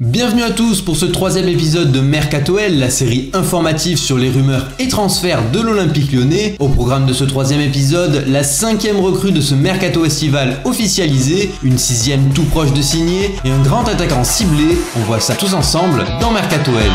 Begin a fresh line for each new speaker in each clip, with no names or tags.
Bienvenue à tous pour ce troisième épisode de Mercato-L, la série informative sur les rumeurs et transferts de l'Olympique Lyonnais. Au programme de ce troisième épisode, la cinquième recrue de ce mercato estival officialisé, une sixième tout proche de signer et un grand attaquant ciblé. On voit ça tous ensemble dans Mercato-L.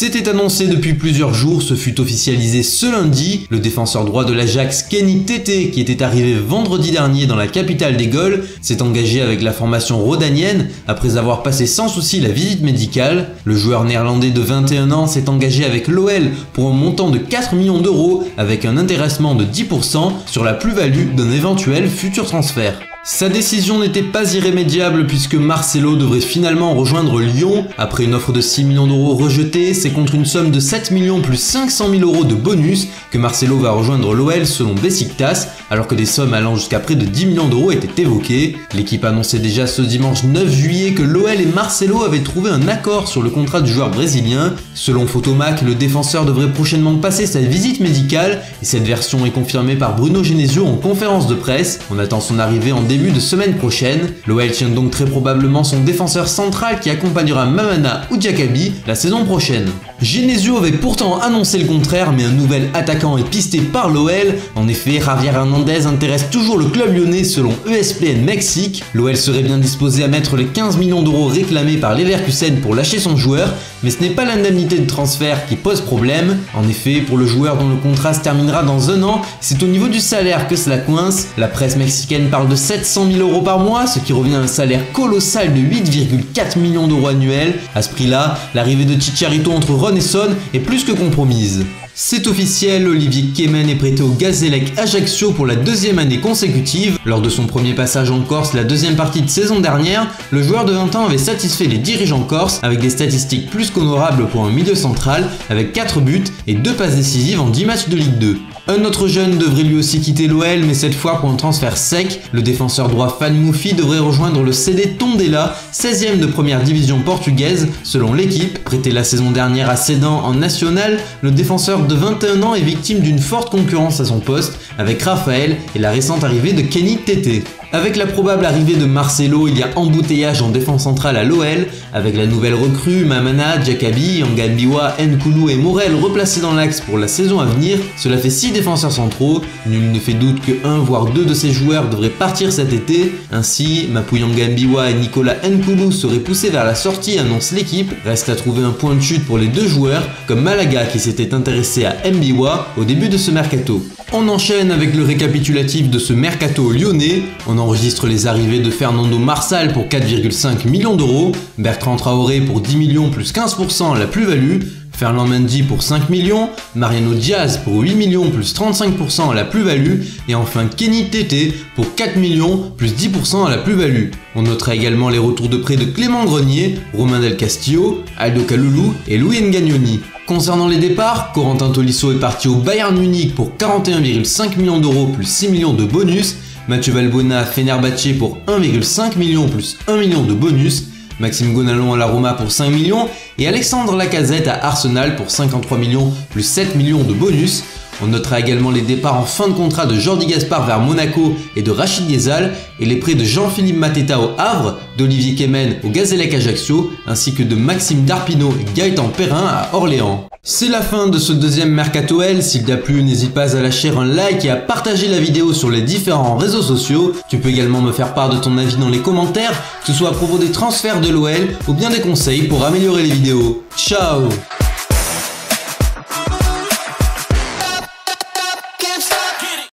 C'était annoncé depuis plusieurs jours, ce fut officialisé ce lundi. Le défenseur droit de l'Ajax, Kenny Tété, qui était arrivé vendredi dernier dans la capitale des Gaules, s'est engagé avec la formation rhodanienne après avoir passé sans souci la visite médicale. Le joueur néerlandais de 21 ans s'est engagé avec l'OL pour un montant de 4 millions d'euros avec un intéressement de 10% sur la plus-value d'un éventuel futur transfert. Sa décision n'était pas irrémédiable puisque Marcelo devrait finalement rejoindre Lyon. Après une offre de 6 millions d'euros rejetée, c'est contre une somme de 7 millions plus 500 000 euros de bonus que Marcelo va rejoindre l'OL selon Besiktas, alors que des sommes allant jusqu'à près de 10 millions d'euros étaient évoquées. L'équipe annonçait déjà ce dimanche 9 juillet que l'OL et Marcelo avaient trouvé un accord sur le contrat du joueur brésilien. Selon Photomac, le défenseur devrait prochainement passer sa visite médicale et cette version est confirmée par Bruno Genesio en conférence de presse. On attend son arrivée en début de semaine prochaine. L'OL tient donc très probablement son défenseur central qui accompagnera Mamana ou Diakabi la saison prochaine. Genesio avait pourtant annoncé le contraire, mais un nouvel attaquant est pisté par l'OL. En effet, Javier Hernandez intéresse toujours le club lyonnais selon ESPN Mexique. L'OL serait bien disposé à mettre les 15 millions d'euros réclamés par Leverkusen pour lâcher son joueur, mais ce n'est pas l'indemnité de transfert qui pose problème. En effet, pour le joueur dont le contrat se terminera dans un an, c'est au niveau du salaire que cela coince. La presse mexicaine parle de 700 000 euros par mois, ce qui revient à un salaire colossal de 8,4 millions d'euros annuels. À ce prix-là, l'arrivée de Chicharito entre Rennes et Son est plus que compromise. C'est officiel, Olivier Kemen est prêté au Gazélec Ajaccio pour la deuxième année consécutive. Lors de son premier passage en Corse la deuxième partie de saison dernière, le joueur de 20 ans avait satisfait les dirigeants corses avec des statistiques plus qu'honorables pour un milieu central avec 4 buts et 2 passes décisives en 10 matchs de Ligue 2. Un autre jeune devrait lui aussi quitter l'OL, mais cette fois pour un transfert sec. Le défenseur droit Fan Moufi devrait rejoindre le CD Tondela, 16e de première division portugaise. Selon l'équipe, prêté la saison dernière à Sedan en national, le défenseur de 21 ans est victime d'une forte concurrence à son poste, avec Raphaël et la récente arrivée de Kenny Tété. Avec la probable arrivée de Marcelo, il y a embouteillage en défense centrale à l'OL, avec la nouvelle recrue, Mamana, Diakabi, Ngambiwa, Nkoulou et Morel replacés dans l'axe pour la saison à venir. Cela fait 6 défenseurs centraux, nul ne fait doute que 1 voire 2 de ces joueurs devraient partir cet été. Ainsi, Mapuy Ngambiwa et Nicolas Nkoulou seraient poussés vers la sortie, annonce l'équipe. Reste à trouver un point de chute pour les deux joueurs, comme Malaga qui s'était intéressé à Mbiwa au début de ce mercato. On enchaîne avec le récapitulatif de ce mercato lyonnais. On enregistre les arrivées de Fernando Marsal pour 4,5 millions d'euros, Bertrand Traoré pour 10 millions plus 15% la plus-value, Ferland Mendy pour 5 millions, Mariano Diaz pour 8 millions plus 35% à la plus-value et enfin Kenny Tété pour 4 millions plus 10% à la plus-value. On notera également les retours de prêt de Clément Grenier, Romain Del Castillo, Aldo Kalulu et Louis Ngagnoni. Concernant les départs, Corentin Tolisso est parti au Bayern Munich pour 41,5 millions d'euros plus 6 millions de bonus, Mathieu Valbuena à Fenerbahçe pour 1,5 million plus 1 million de bonus, Maxime Gonalon à la Roma pour 5 millions et Alexandre Lacazette à Arsenal pour 53 millions plus 7 millions de bonus. On notera également les départs en fin de contrat de Jordi Gaspard vers Monaco et de Rachid Ghezal et les prêts de Jean-Philippe Mateta au Havre, d'Olivier Kemen au Gazélec Ajaccio ainsi que de Maxime Darpino et Gaëtan Perrin à Orléans. C'est la fin de ce deuxième Mercato-L. S'il t'a plu, n'hésite pas à lâcher un like et à partager la vidéo sur les différents réseaux sociaux. Tu peux également me faire part de ton avis dans les commentaires, que ce soit à propos des transferts de l'OL ou bien des conseils pour améliorer les vidéos. Ciao!